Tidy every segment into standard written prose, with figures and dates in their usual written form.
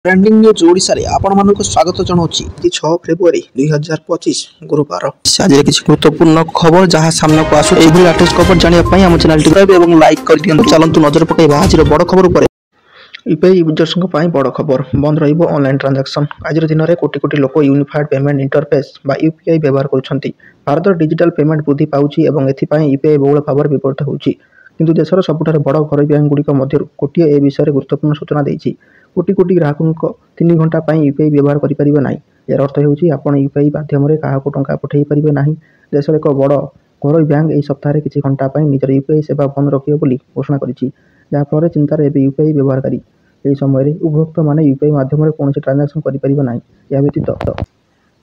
Branding news Odisha रे आपण मानको स्वागत जनाउछि 6 फेब्रुआरी 2025 गुरुवार आज किसी गुरुत्वपूर्ण खबर जहां सामना को आसु एभली लेटेस्ट खबर जानिया पई हम चैनल सब्सक्राइब एवं लाइक कर दियंतु चलंतु नजर पकाइबा आज बड़ खबर ऊपर यूपीआई यूजर्स को बड़ खबर बंद रहिबो ऑनलाइन ट्रांजैक्शन आज दिन में कोटी कोटी लोक यूनिफाइड पेमेंट इंटरफेस बा यूपीआई व्यवहार करुछंती भारत डिजिटल पेमेंट वृद्धि पाउछि एवं एथिपाई यूपीआई बहुल भाव व्यवहृत होउछि किंतु देशर सबुठार बड़ घर बैंक गुड़िक मध्य गोटे ए विषय गुरुत्वपूर्ण सूचना देछि कोटी कोटी ग्राहकों 3 घंटा यूपीआई व्यवहार करें ना यार अर्थ होपण यूपीआई माध्यम क्या टंका पठे पारे ना देश एक बड़ घर बैंक यह सप्ताह किसी घंटा निजर यूपीआई सेवा बंद रखिए घोषणा कर चिंतार एवं यूपीआई व्यवहारकारी यह समय उपभोक्ता मैंने यूपीआई माध्यम कौन ट्रांजैक्शन करें या व्यतीत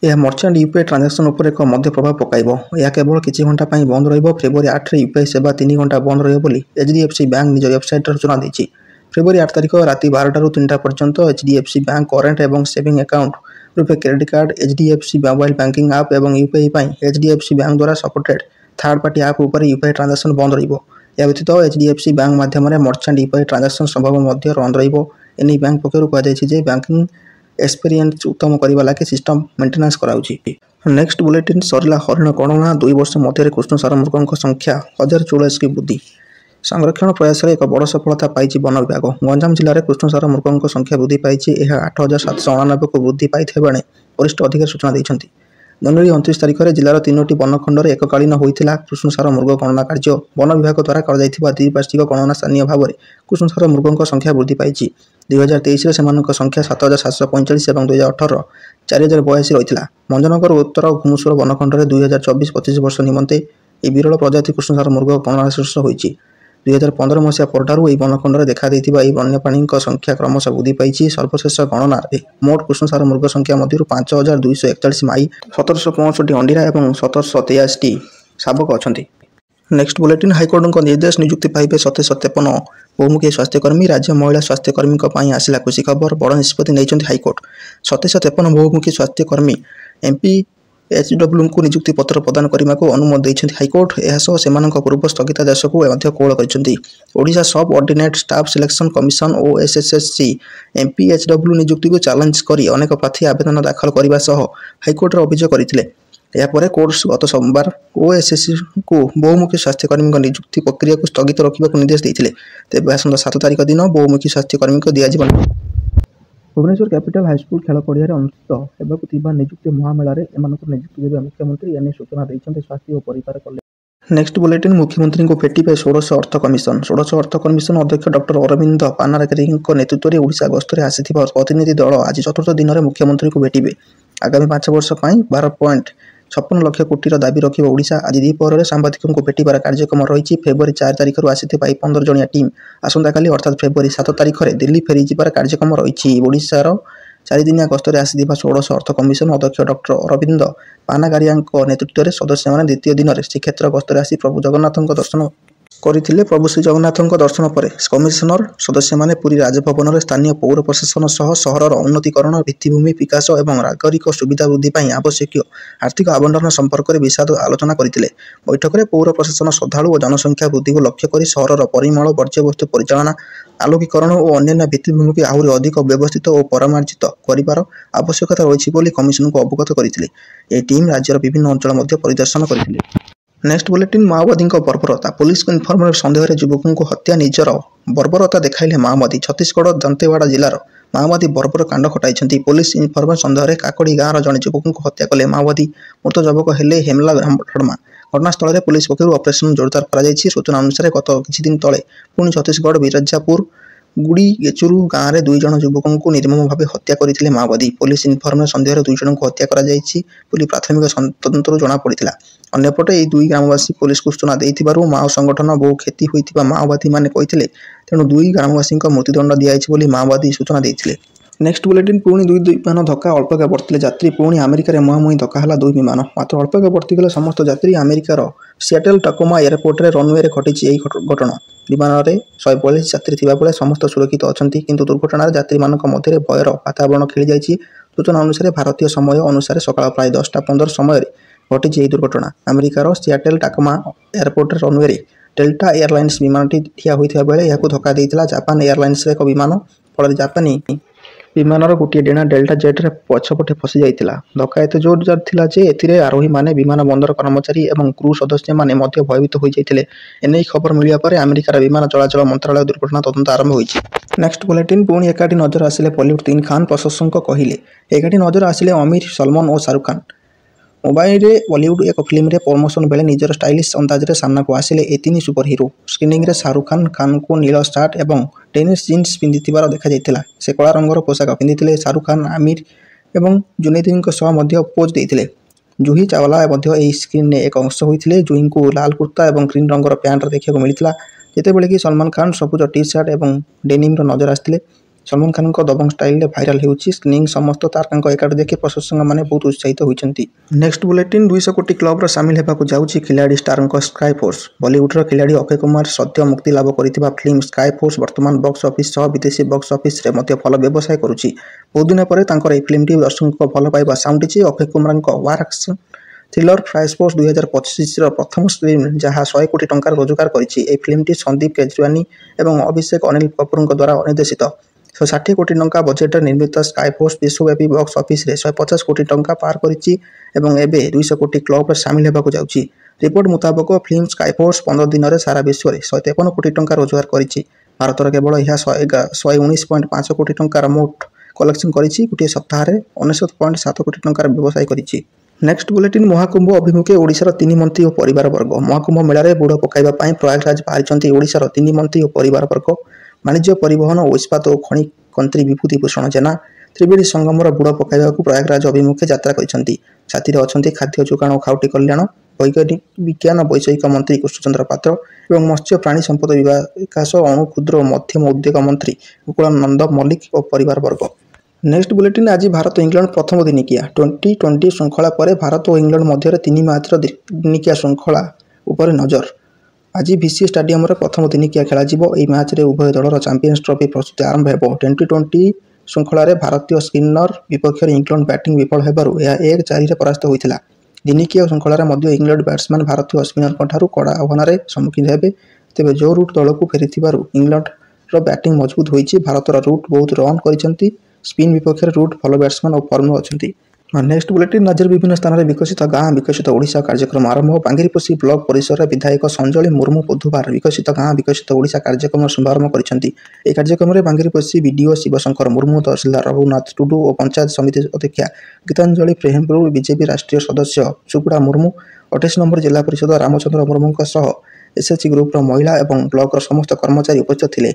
यह मर्चेंट यूपीआई ट्रांजैक्शन उपर एक मध्य प्रभाव पकाइब यह केवल किसी घंटा बंद रही फेब्रुआरी 8 यूपीआई सेवा 3 घंटा बंद रही एचडीएफसी बैंक निज वेबसाइट सूचना दी फेब्रुआरी 8 तारिख राति 12 ରୁ 3ଟା पर्यंत एचडीएफसी बैंक करेंट एवं saving account RuPay credit card HDFC mobile banking app एवं यूपीआई एचडीएफसी बैंक द्वारा सपोर्टेड थर्ड पार्टी आप उपर यूपीआई ट्रांजैक्शन बंद रहिबो या व्यतीत एचडीएफसी बैंक माध्यम मर्चेंट यूपीआई ट्रांजैक्शन संभव मध्य बंद रहिबो एनी बैंक पक्षरु कह बैंकिंग एक्सपीरियंस उत्तम करने लगे सिस्टम मेंटेनेंस कराउछि नेक्स्ट बुलेटिन सरला हरिण गणना 2 वर्ष मध्य कृष्णसार मृगों संख्या 1044 की वृद्धि संरक्षण प्रयास एक बड़ सफलता पाई वन विभाग गंजाम जिले में कृष्णसार मृगों संख्या वृद्धि पाई 8789 को वृद्धि पाई वरिष्ठ अधिकारी सूचना देते जनवरी 29 तारिख में जिलार 3टी वनखंड में एककालीन होता कृष्णसार मृग गणना कार्य वन विभाग द्वारा द्विवार्षिक गणना स्थानीय भाव में कृष्णसार मृगों संख्या वृद्धि पाई 2023 संख्या 7745 और 2018 4082 रही मंजनगर उत्तर घुमुसुर वनखंड में 2024-25 वर्ष निमंते विरल प्रजाति कृष्णसार मृग गणना शीर्ष होती 2015 मसीहा परठार यह वनखंड में देखा वन्यप्राणी संख्या क्रमश वृद्धि पाई सर्वशेष गणना मोट कृष्णसार मृग संख्या मध्य 5241 माई 1765 अंडीरा और 1783 शावक अच्छा नेक्स्ट बुलेटिन हाइकोर्ट निर्देश नियुक्ति पाइबे 753 बहुमुखी स्वास्थ्यकर्मी राज्य महिला स्वास्थ्यकर्मी आसला खुशी खबर बड़ निष्पत्ति नहीं हाइकोर्ट 753 बहुमुखी स्वास्थ्यकर्मी एमपी एचडब्ल्यू को नियुक्ति पत्र प्रदान करने को अनुमति देते हाइकोर्ट यह पूर्व स्थगितादेश को कोहल कर सब ordinate staff selection commission OSSC MP HW नियुक्ति को चैलेंज कर अनेक प्रार्थी आवेदन दाखल करने हाइकोर्ट अभियोग करते यापर कोर्ट गत सोमवार ओएसएससी को बहुमुखी स्वास्थ्यकर्मी नियुक्ति प्रक्रिया को स्थगित रखा निर्देश देते तेज आसंता 7 तारिख दिन बहुमुखी स्वास्थ्यकर्मी को दिज्व भुवनेश्वर कैपिटल हाईस्कूल खेल पड़िया अनुष्ठित होगा नियुक्ति महामेला नियुक्ति देवे मुख्यमंत्री एने सूचना देते स्वास्थ्य और परिवार कल्याण नेक्स्ट बुलेटिन मुख्यमंत्री को भेटे षोड़श अर्थ कमिशन अर्थ कमिशन अध्यक्ष डॉक्टर अरविंद पानारकरी नेतृत्व में ओडिशा गस्तर आसी प्रतिनिधि दल आज चतुर्थ दिन में मुख्यमंत्री को भेटे आगामी 5 वर्ष 12.56 लाख कोटी दाबी रखिब ओडिशा आज द्विपहर सांबादिकों को भेटार कार्यक्रम रही फेब्रुआरी 4 तारिख आसी 15 जणिया टीम आसंता काली अर्थात फेब्रुआरी 7 तारिख में दिल्ली फेरी जार कार्यक्रम रही ओडिशार 4 दिनिया गस्तर आसी षोड़श अर्थ कमिशन अध्यक्ष डॉक्टर अरविंद पानागारिया नेतृत्व में सदस्य मैंने द्वितीय दिन में श्रीक्षेत्र गस्तर आसी प्रभु जगन्नाथ दर्शन करथिले प्रभु श्री जगन्नाथ दर्शन पर कमिशनर सदस्य मैंने पूरी राजभवन में स्थानीय पौर प्रशासन सह सहरर उन्नतीकरण भित्तिभूमि विकास और नागरिक सुविधा वृद्धि आवश्यक आर्थिक आवंटन संपर्क में विषाद आलोचना करते बैठक में पौर प्रशासन श्रद्धालु और जनसंख्या वृद्धि को लक्ष्य कर सहरर परिमल वर्ज्यवस्तु परिचालना आलोकीकरण और अन्य भित्तिभूमि को आहरी अधिक व्यवस्थित और परमार्जित कर आवश्यकता रही कमिशन को अवगत करते यह टीम राज्यर विभिन्न अंचल परिदर्शन करते नेक्स्ट बुलेटिन माओवादी बर्बरता पुलिस को इनफर्मर सन्देह युवकों को हत्या निजर बर्बरता देखाइले माओवादी छत्तीसगढ़ दंतेवाड़ा जिलार माओवादी बर्बर कांड खटाई पुलिस इनफर्मर सन्देह काकड़ी गाँव जड़े युवकों को हत्या कले माओवादी मृत युवक हेले हेमला धर्मा घटनास्थल में पुलिस पक्ष ऑपरेशन जोरदार कर सूचना अनुसार गत किछि दिन तले पुणी छत्तीसगढ़ बिरजापुर गुड़ी गेचुरु गाँव में 2 जण युवकों को निर्मम भाव हत्या करते माओवादी पुलिस इनफर्मर सन्देह 2 जण को हत्या कर प्राथमिक तदंतर जमापड़ा अन्यपटे यह 2 ग्रामवासी पुलिस को सूचना देथिबारु माओ संगठन बहु क्षति होइतिबा माओवादी माने कहिथिले तेणु 2 ग्रामवासी मृत्युदंड दियाइछि बोली माओवादी सूचना देथिले नेक्स्ट बुलेटिन पुणी 2 विमान धक्का अल्पके बढ़ते यात्री पुणी अमेरिकार मुहांमुही धक्का है 2 विमान मात्र अल्पके बढ़तीगले समस्त यात्री अमेरिकार सियाटल टाकोमा एयरपोर्ट रे रनवे रे घटी घटना विमान में 142 यात्री थिबा बेले समस्त सुरक्षित अछंती किंतु दुर्घटना यात्री मानक मध्य भयर वातावरण खेली जाइछि सूचना अनुसार भारतीय समय अनुसार सकाळ प्राय 10:15 समय घटी यह दुर्घटना अमेरिकार सियाटल टाकोमा एयरपोर्ट रनवे रे डेल्टा एयरलाइंस विमानटी ठिया होइथिबा बेले याकु धक्का देइतिला जापान एयरलाइंस रे एक विमान फल जापानी ବିମାନର ଗୋଟିଏ ଡେଣା ଡେଲ୍ଟା ଜେଟ୍ରେ ପଛପଟେ ଫସି ଯାଇଥିଲା। ଧକ୍କା ଏତେ ଜୋରଦାର ଥିଲା ଯେ ଏଥିରେ ଆରୋହୀମାନେ, ବିମାନ ବନ୍ଦର କର୍ମଚାରୀ ଏବଂ କ୍ରୁ ସଦସ୍ୟମାନେ ମଧ୍ୟ ଭୟଭୀତ ହୋଇଯାଇଥିଲେ। ଏନେଇ ଖବର ମିଳିବା ପରେ ଆମେରିକାର ବିମାନ ଚଳାଚଳ ମନ୍ତ୍ରଣାଳୟ ଦୁର୍ଘଟଣା ତଦନ୍ତ ଆରମ୍ଭ ହୋଇଛି। Next bulletin. ପୁଣି ଏକାଠି ନଜର ଆସିଲେ ବଲିଉଡ୍ ତିନି ଖାନ୍ ପ୍ରଶଂସକ କହିଲେ। ଏକାଠି ନଜର ଆସିଲେ ଅମୀର, ସଲମାନ ଓ ଶାହରୁଖ ଖାନ୍। ମୁମ୍ବାଇରେ ବଲିଉଡ୍ ଏକ ଫିଲ୍ମରେ ପ୍ରମୋସନ ବେଳେ ନିଜର ଷ୍ଟାଇଲିଶ ଅନ୍ଦାଜରେ ସାମ୍ନାକୁ ଆସିଲେ ଏ ତିନି ସୁପର ହିରୋ। ସ୍କ୍ରିନିଂରେ ଶାହରୁଖ ଖାନ୍ ଖାନ୍ଙ୍କୁ ନୀଳ ସାର୍ଟ ଏବଂ ଟେନିସ୍ ଜିନ୍ସ ପିନ୍ଧିଥିବାର ଦେଖାଯାଇଥିଲା। ସେ କଳା ରଙ୍ଗର ପୋଷାକ ପିନ୍ଧିଥିଲେ। ଶାହରୁଖ ଖାନ୍ ଆମୀର ଏବଂ ଜୁନୈଦଙ୍କ ସହ ମଧ୍ୟ ପୋଜ୍ ଦେଇଥିଲେ। ଜୁହି ଚାୱଲା ମଧ୍ୟ ଏହି ସ୍କ୍ରିନ୍ରେ ଏକ ଅଂଶ ହୋଇଥିଲେ। ଜୁହିଙ୍କୁ ଲାଲ କୁର୍ତ୍ତା ଏବଂ ଗ୍ରୀନ୍ ରଙ୍ଗର ପ୍ୟାଣ୍ଟରେ ଦେଖିବାକୁ ମିଳିଥିଲା, ଯେତେବେଳେ କି ସଲମାନ ଖାନ୍ ସବୁଜ ଟି-ସାର୍ଟ ଏବଂ ଡେନିମ୍ରେ ନଜର ଆସିଥିଲେ। ସଲମାନ ଖାନ୍ଙ୍କ ଦବଙ୍ଗ ଷ୍ଟାଇଲରେ ଭାଇରାଲ ହେଉଛି ସ୍କ୍ରିନିଂ। ସମସ୍ତ ତାରକାଙ୍କ ଏକାଠି ଦେଖି ପ୍ରଶଂସକମାନେ ବହୁତ ଉତ୍ସାହିତ ହୋଇଛନ୍ତି। Next bulletin. 200 କୋଟି କ୍ଲବରେ ସାମିଲ ହେବାକୁ ଯାଉଛି ଖିଲାଡ଼ି ଷ୍ଟାରଙ୍କ ସ୍କାଏ ଫୋର୍ସ। ବଲିଉଡର ଖିଲାଡ଼ି ଅକ୍ଷୟ କୁମାର ସଦ୍ୟ ମୁକ୍ତି ଲାଭ କରିଥିବା ଫିଲ୍ମ ସ୍କାଏ ଫୋର୍ସ ବର୍ତ୍ତମାନ ବକ୍ସ ଅଫିସ ସହ ବିଦେଶୀ ବକ୍ସ ଅଫିସରେ ମଧ୍ୟ ଭଲ ବ୍ୟବସାୟ କରୁଛି। ବହୁତ ଦିନ ପରେ ତାଙ୍କର ଏହି ଫିଲ୍ମଟି ଦର୍ଶକଙ୍କ ଭଲ ପାଇବା ସାଉଣ୍ଟିଛି। ଅକ୍ଷୟ କୁମାରଙ୍କ war action thriller sky force 2025ର ପ୍ରଥମ ଫିଲ୍ମ, ଯାହା 100 କୋଟି ଟଙ୍କାର ରୋଜଗାର କରିଛି। ଏହି ଫିଲ୍ମଟି ସନ୍ଦୀପ କେଜରିୱାନି ଏବଂ ଅଭିଷେକ ଅନିଲ କପୁରଙ୍କ ଦ୍ୱାରା ନିର୍ଦ୍ଦେଶିତ। 160 କୋଟି ଟଙ୍କା ବଜେଟରେ ନିର୍ମିତ ସ୍କାଏ ଫୋର୍ସ ବିଶ୍ୱବ୍ୟାପୀ ବକ୍ସ ଅଫିସରେ 150 କୋଟି ଟଙ୍କା ପାର କରିଛି ଏବଂ ଏବେ 200 କୋଟି କ୍ଲବରେ ସାମିଲ ହେବାକୁ ଯାଉଛି। ରିପୋର୍ଟ ମୁତାବକ ଫିଲ୍ମ ସ୍କାଏ ଫୋର୍ସ 15 ଦିନରେ ସାରା ବିଶ୍ୱରେ 153 କୋଟି ଟଙ୍କା ରୋଜଗାର କରିଛି। ଭାରତରେ କେବଳ ଏହା 119.5 କୋଟି ଟଙ୍କାର ମୋଟ କଲେକ୍ସନ କରିଛି। ଗୋଟିଏ ସପ୍ତାହରେ 99.7 କୋଟି ଟଙ୍କାର ବ୍ୟବସାୟ କରିଛି। Next bulletin. ମହାକୁମ୍ଭ ଅଭିମୁଖେ ଓଡ଼ିଶାର 3 ମନ୍ତ୍ରୀ ଓ ପରିବାର ବର୍ଗ। ମହାକୁମ୍ଭ ମେଳାରେ ବୁଡ଼ ପକାଇବା ପାଇଁ ପ୍ରୟାଗରାଜ ବାହାରିଛନ୍ତି ଓଡ଼ିଶାର 3 ମନ୍ତ୍ରୀ ଓ ପରିବାର ବର୍ଗ। ବାଣିଜ୍ୟ, ପରିବହନ ଓ ଇସ୍ପାତ ଓ ଖଣି ମନ୍ତ୍ରୀ ବିଭୂତି ଭୂଷଣ ଜେନା ତ୍ରିବେଣୀ ସଙ୍ଗମର ବୁଡ଼ ପକାଇବାକୁ ପ୍ରୟାଗରାଜ ଅଭିମୁଖେ ଯାତ୍ରା କରିଛନ୍ତି। ସାଥିରେ ଅଛନ୍ତି ଖାଦ୍ୟ ଯୋଗାଣ ଓ ଖାଉଟି କଲ୍ୟାଣ, ବିଜ୍ଞାନ ବୈଷୟିକ ମନ୍ତ୍ରୀ କୃଷ୍ଣଚନ୍ଦ୍ର ପାତ୍ର ଏବଂ ମତ୍ସ୍ୟ ପ୍ରାଣୀ ସମ୍ପଦ ବିକାଶ, ଅଣୁ କ୍ଷୁଦ୍ର ଓ ମଧ୍ୟମ ଉଦ୍ୟୋଗ ମନ୍ତ୍ରୀ ମୁକୁଳାନନ୍ଦ ମଲ୍ଲିକ ଓ ପରିବାର ବର୍ଗ। Next bulletin. ଆଜି ଭାରତ ଇଂଲଣ୍ଡ ପ୍ରଥମ ଦିନିକିଆ ଟି-20 ଶୃଙ୍ଖଳା ପରେ ଭାରତ ଓ ଇଂଲଣ୍ଡ ମଧ୍ୟରେ 3 ମ୍ୟାଚର ଦିନିକିଆ ଶୃଙ୍ଖଳା ଉପରେ ନଜର। ଆଜି ଭିସି ଷ୍ଟାଡିୟମରେ ପ୍ରଥମ ଦିନିକିଆ ଖେଳାଯିବ। ଏହି ମ୍ୟାଚରେ ଉଭୟ ଦଳର ଚାମ୍ପିୟନ୍ସ ଟ୍ରଫି ପ୍ରସ୍ତୁତି ଆରମ୍ଭ ହେବ। ଟି-20 ଶୃଙ୍ଖଳାରେ ଭାରତୀୟ ସ୍ପିନର ବିପକ୍ଷରେ ଇଂଲଣ୍ଡ ବ୍ୟାଟିଂ ବିଫଳ ହେବାରୁ ଏହା 1-4ରେ ପରାସ୍ତ ହୋଇଥିଲା। ଦିନିକିଆ ଶୃଙ୍ଖଳାରେ ମଧ୍ୟ ଇଂଲଣ୍ଡ ବ୍ୟାଟ୍ସମ୍ୟାନ୍ ଭାରତୀୟ ସ୍ପିନରଙ୍କଠାରୁ କଡ଼ା ଆହ୍ୱାନରେ ସମ୍ମୁଖୀନ ହେବେ। ତେବେ ଜୋ ରୁଟ୍ ଦଳକୁ ଫେରିଥିବାରୁ ଇଂଲଣ୍ଡର ବ୍ୟାଟିଂ ମଜବୁତ ହୋଇଛି। ଭାରତର ରୁଟ୍ ବହୁତ ରନ୍ କରିଛନ୍ତି। ସ୍ପିନ୍ ବିପକ୍ଷରେ ରୁଟ୍ ଭଲ ବ୍ୟାଟ୍ସମ୍ୟାନ୍ ଓ ଫର୍ମରେ ଅଛନ୍ତି। Next bulletin. ରାଜ୍ୟର ବିଭିନ୍ନ ସ୍ଥାନରେ ବିକଶିତ ଗାଁ ବିକଶିତ ଓଡ଼ିଶା କାର୍ଯ୍ୟକ୍ରମ ଆରମ୍ଭ। ବାଙ୍ଗିରିପୋଷି ବ୍ଲକ ପରିସରରେ ବିଧାୟକ ସଞ୍ଜଳୀ ମୁର୍ମୁ ବୁଧବାର ବିକଶିତ ଗାଁ ବିକଶିତ ଓଡ଼ିଶା କାର୍ଯ୍ୟକ୍ରମର ଶୁଭାରମ୍ଭ କରିଛନ୍ତି। ଏହି କାର୍ଯ୍ୟକ୍ରମରେ ବାଙ୍ଗିରିପୋଷି ବିଡିଓ ଶିବଶଙ୍କର ମୁର୍ମୁ, ତହସିଲଦାର ରଘୁନାଥ ଟୁଡୁ ଓ ପଞ୍ଚାୟତ ସମିତି ଅଧ୍ୟକ୍ଷା ଗୀତାଞ୍ଜଳି ପ୍ରେମପୁର, ବିଜେପି ରାଷ୍ଟ୍ରୀୟ ସଦସ୍ୟ ସୁଗୁଡା ମୁର୍ମୁ, 28 ନମ୍ବର ଜିଲ୍ଲା ପରିଷଦ ରାମଚନ୍ଦ୍ର ମୁର୍ମୁଙ୍କ ସହ ଏସ୍ଏଚଜି ଗ୍ରୁପର ମହିଳା ଏବଂ ବ୍ଲକର ସମସ୍ତ କର୍ମଚାରୀ ଉପସ୍ଥିତ ଥିଲେ।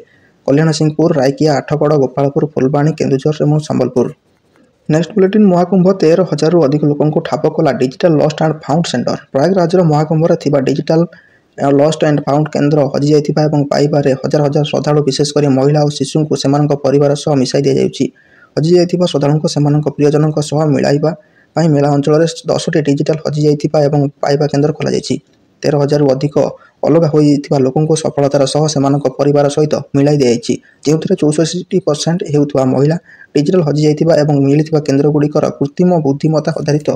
କଲ୍ୟାଣସିଂହପୁର, ରାଇକିଆ, ଆଠଗଡ଼, ଗୋପାଳପୁର, ଫୁଲବାଣୀ, କେନ୍ଦୁଝର ଏବଂ ସମ୍ବଲପୁର। Next bulletin. ମହାକୁମ୍ଭ 13,000ରୁ ଅଧିକ ଲୋକଙ୍କୁ ଠାବ କଲା digital lost and found centre. ପ୍ରୟାଗରାଜର ମହାକୁମ୍ଭରେ ଥିବା ଡିଜିଟାଲ ଲଷ୍ଟ ଆଣ୍ଡ ଫାଉଣ୍ଡ କେନ୍ଦ୍ର ହଜିଯାଇଥିବା ଏବଂ ପାଇବାରେ ହଜାର ହଜାର ଶ୍ରଦ୍ଧାଳୁ, ବିଶେଷ କରି ମହିଳା ଓ ଶିଶୁଙ୍କୁ ସେମାନଙ୍କ ପରିବାର ସହ ମିଶାଇ ଦିଆଯାଉଛି। ହଜିଯାଇଥିବା ଶ୍ରଦ୍ଧାଳୁଙ୍କୁ ସେମାନଙ୍କ ପ୍ରିୟଜନଙ୍କ ସହ ମିଳାଇବା ପାଇଁ ମେଳା ଅଞ୍ଚଳରେ 10ଟି ଡିଜିଟାଲ ହଜିଯାଇଥିବା ଏବଂ ପାଇବା କେନ୍ଦ୍ର ଖୋଲାଯାଇଛି। 13,000ରୁ ଅଧିକ ଅଲଗା ହୋଇଥିବା ଲୋକଙ୍କୁ ସଫଳତାର ସହ ସେମାନଙ୍କ ପରିବାର ସହିତ ମିଳାଇ ଦିଆଯାଇଛି, ଯେଉଁଥିରେ 64% ହେଉଥିବା ମହିଳା। ଡିଜିଟାଲ ହଜିଯାଇଥିବା ଏବଂ ମିଳିଥିବା କେନ୍ଦ୍ରଗୁଡ଼ିକର କୃତ୍ରିମ ବୁଦ୍ଧିମତ୍ତା ଆଧାରିତ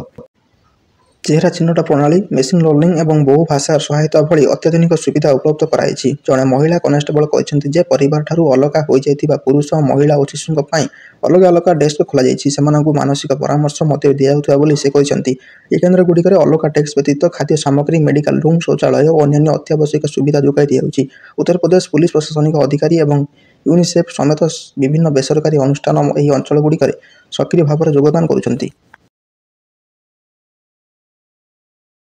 ଚେହେରା ଚିହ୍ନଟ ପ୍ରଣାଳୀ, ମେସିନ୍ ଲର୍ଣ୍ଣିଂ ଏବଂ ବହୁ ଭାଷା ସହାୟତା ଭଳି ଅତ୍ୟାଧୁନିକ ସୁବିଧା ଉପଲବ୍ଧ କରାଯାଇଛି। ଜଣେ ମହିଳା କନେଷ୍ଟବଳ କହିଛନ୍ତି ଯେ ପରିବାରଠାରୁ ଅଲଗା ହୋଇଯାଇଥିବା ପୁରୁଷ, ମହିଳା ଓ ଶିଶୁଙ୍କ ପାଇଁ ଅଲଗା ଅଲଗା ଡେସ୍କ ଖୋଲାଯାଇଛି। ସେମାନଙ୍କୁ ମାନସିକ ପରାମର୍ଶ ମଧ୍ୟ ଦିଆଯାଉଥିବା ବୋଲି ସେ କହିଛନ୍ତି। ଏହି କେନ୍ଦ୍ରଗୁଡ଼ିକରେ ଅଲଗା ଡେସ୍କ ବ୍ୟତୀତ ଖାଦ୍ୟ ସାମଗ୍ରୀ, ମେଡିକାଲ ରୁମ୍, ଶୌଚାଳୟ ଓ ଅନ୍ୟାନ୍ୟ ଅତ୍ୟାବଶ୍ୟକ ସୁବିଧା ଯୋଗାଇ ଦିଆଯାଉଛି। ଉତ୍ତରପ୍ରଦେଶ ପୁଲିସ ପ୍ରଶାସନିକ ଅଧିକାରୀ ଏବଂ ୟୁନିସେଫ୍ ସମେତ ବିଭିନ୍ନ ବେସରକାରୀ ଅନୁଷ୍ଠାନ ଏହି ଅଞ୍ଚଳଗୁଡ଼ିକରେ ସକ୍ରିୟ ଭାବରେ ଯୋଗଦାନ କରୁଛନ୍ତି।